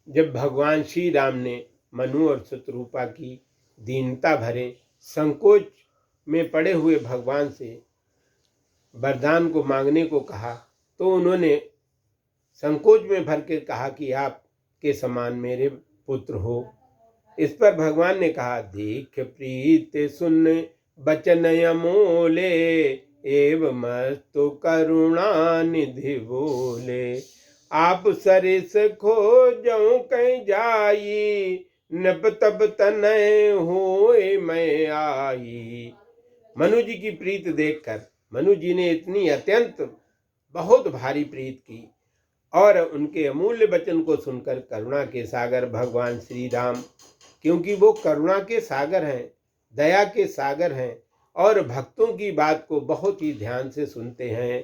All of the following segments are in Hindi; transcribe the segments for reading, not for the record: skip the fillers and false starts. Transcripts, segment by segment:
जब भगवान श्री राम ने मनु और शत्रुपा की दीनता भरे संकोच में पड़े हुए भगवान से वरदान को मांगने को कहा, तो उन्होंने संकोच में भर के कहा कि आप के समान मेरे पुत्र हो। इस पर भगवान ने कहा, देख प्रीत सुन बचन अमोले, एवं मस्तु करुणा निधि बोले। आप सरिस खोजऊं कहीं जाई, नब तब तनय होए मैं आई। मनु जी की प्रीत देखकर मनु जी ने इतनी अत्यंत बहुत भारी प्रीत की और उनके अमूल्य वचन को सुनकर करुणा के सागर भगवान श्री राम, क्योंकि वो करुणा के सागर हैं, दया के सागर हैं और भक्तों की बात को बहुत ही ध्यान से सुनते हैं।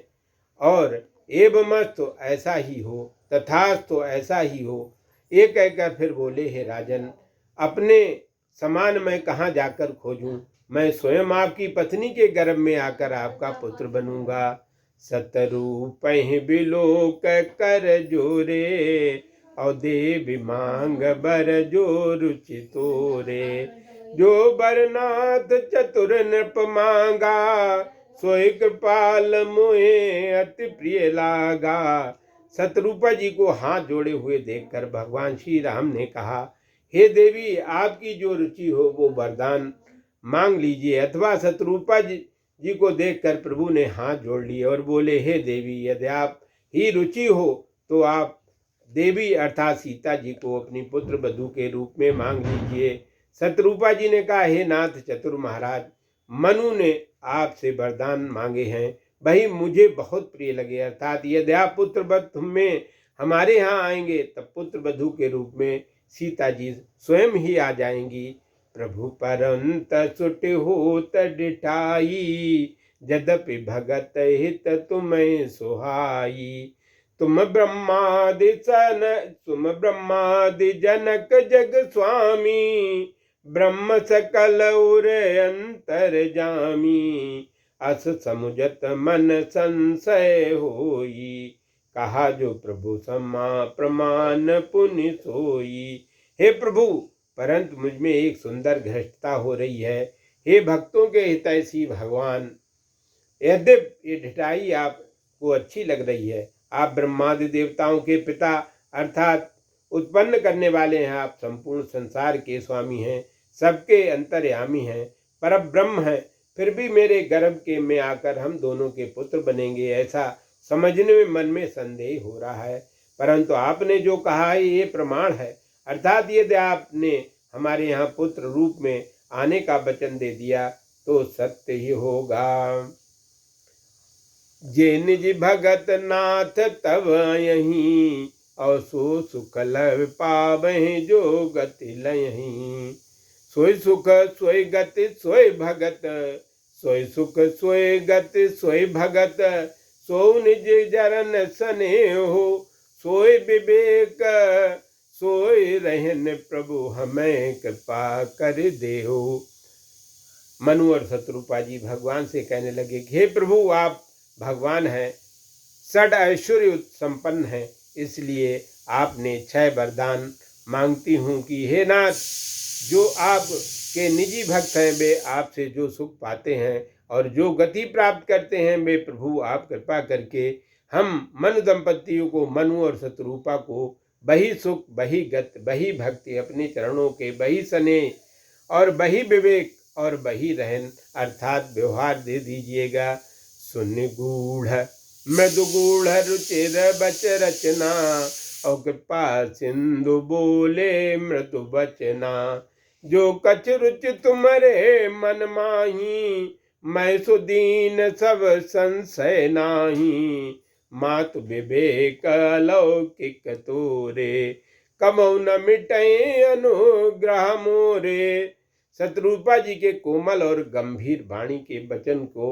और एवमस्तु ऐसा ही हो, तथास्तु ऐसा ही हो, ये कहकर फिर बोले, हे राजन, अपने समान मैं कहाँ जाकर खोजूं? मैं स्वयं आपकी पत्नी के गर्भ में आकर आपका पुत्र बनूंगा। सतरूप बिलोक कर जोरे, और देवी मांग बर जो रुचि तोरे। जो बरनाथ चतुर नृप मांगा, सोई कृपाल मोहे अति प्रिय लागा। शत्रुपा जी को हाथ जोड़े हुए देखकर भगवान श्री राम ने कहा, हे देवी, आपकी जो रुचि हो वो वरदान मांग लीजिए। अथवा शत्रुपा जी को देखकर प्रभु ने हाथ जोड़ लिए और बोले, हे देवी, यदि आप ही रुचि हो तो आप देवी अर्थात सीता जी को अपनी पुत्र वधू के रूप में मांग लीजिए। शत्रुपा जी ने कहा, हे नाथ चतुर महाराज, मनु ने आपसे वरदान मांगे हैं, वही मुझे बहुत प्रिय लगे। अर्थात यदि आप पुत्र वधू में हमारे यहाँ आएंगे तब पुत्र वधू के रूप में सीता जी स्वयं ही आ जाएंगी। प्रभु परंत सुट होत डिठाई, यद्यपि भगत हित तुम्हें सुहाई। तुम ब्रह्मादि जनक जग स्वामी, ब्रह्म सकल उर अंतर जामी। अस समुझत मन संशय होई, कहा जो प्रभु समा प्रमाण पुनि सोई। हे प्रभु, परंतु मुझ में एक सुंदर घृष्टता हो रही है। हे भक्तों के हितैषी भगवान, यद्यपि ये ढिठाई आपको अच्छी लग रही है, आप ब्रह्मादि देवताओं के पिता अर्थात उत्पन्न करने वाले हैं, आप संपूर्ण संसार के स्वामी हैं, सबके अंतर्यामी हैं, परब्रह्म हैं, फिर भी मेरे गर्भ के में आकर हम दोनों के पुत्र बनेंगे, ऐसा समझने में मन में संदेह हो रहा है। परंतु आपने जो कहा है ये प्रमाण है। अर्थात यदि आपने हमारे यहाँ पुत्र रूप में आने का वचन दे दिया तो सत्य ही होगा। जे निज भगत नाथ तब यहीं, और सो सुख लव पावहि जो गति लयहीं। सोई सुख सोई गति सोई भगत, सोई सुख सोई गति सोई भगत। सो निज जरन स्नेहो, सोई विवेक सोई रहन प्रभु हमें कृपा कर देहो। मनु और शत्रुपा जी भगवान से कहने लगे, हे प्रभु, आप भगवान हैं, षड ऐश्वर्य संपन्न हैं, इसलिए आपने 6 वरदान मांगती हूँ कि हे नाथ, जो आप के निजी भक्त हैं वे आपसे जो सुख पाते हैं और जो गति प्राप्त करते हैं, वे प्रभु आप कृपा करके हम मनु दंपतियों को, मनु और शत्रुपा को वही सुख, वही गत, वही भक्ति, अपने चरणों के वही स्नेह और वही विवेक और वही रहन अर्थात व्यवहार दे दीजिएगा। सुन गूढ़ मृदु गूढ़ रुचिर बच रचना, और कृपा सिंधु बोले मृदु बचना। जो कछ रुचि तुम्हारे मन माही, मैं सुदीन सब संशय नाही। मातु विवेक अलौकिक तोरे, कमौ न मिटै अनुग्रह मोरे। शत्रुपा जी के कोमल और गंभीर वाणी के वचन को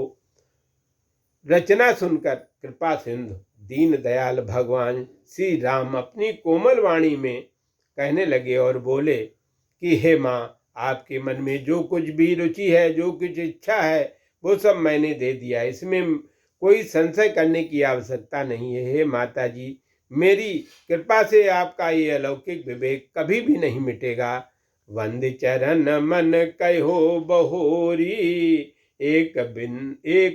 रचना सुनकर कृपा सिंधु दीन दयाल भगवान श्री राम अपनी कोमल वाणी में कहने लगे और बोले कि हे माँ, आपके मन में जो कुछ भी रुचि है, जो कुछ इच्छा है, वो सब मैंने दे दिया, इसमें कोई संशय करने की आवश्यकता नहीं है। हे माता जी, मेरी कृपा से आपका ये अलौकिक विवेक कभी भी नहीं मिटेगा। वंदे चरण मन कहो बहोरी, एक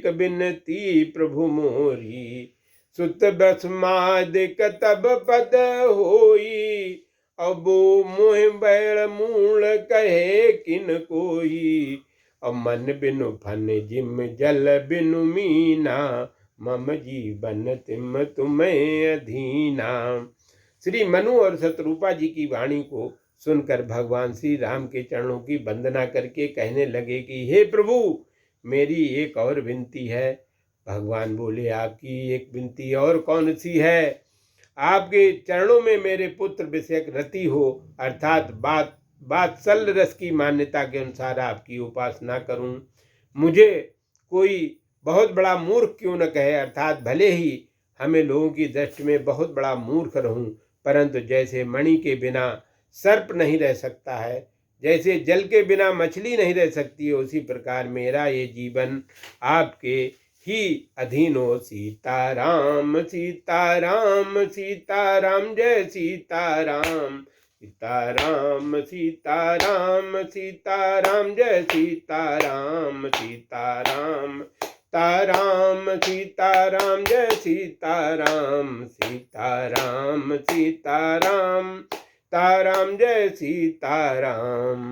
बिनती प्रभु मोरी। सुत बसमादिक तब पद होई, अबो मोह बैल मूल कहे किन कोई। और मन बिनु फन जिम जल बिनु मीना, मम जीवन तिम तुम्हें अधीना। श्री मनु और शतरूपा जी की वाणी को सुनकर भगवान श्री राम के चरणों की वंदना करके कहने लगे कि हे प्रभु, मेरी एक और विनती है। भगवान बोले, आपकी एक विनती और कौन सी है? आपके चरणों में मेरे पुत्र विषयक रति हो, अर्थात बात्सल्य रस की मान्यता के अनुसार आपकी उपासना करूं। मुझे कोई बहुत बड़ा मूर्ख क्यों न कहे, अर्थात भले ही हमें लोगों की दृष्टि में बहुत बड़ा मूर्ख रहूं, परंतु जैसे मणि के बिना सर्प नहीं रह सकता है, जैसे जल के बिना मछली नहीं रह सकती है, उसी प्रकार मेरा ये जीवन आपके ही अधीन हो। सीताराम सीताराम सीताराम, जय सीताराम। सीताराम सीताराम सीताराम, जय सीताराम। सीताराम ताराम सीताराम, जय सीताराम। सीताराम सीताराम ताराम, जय सीताराम।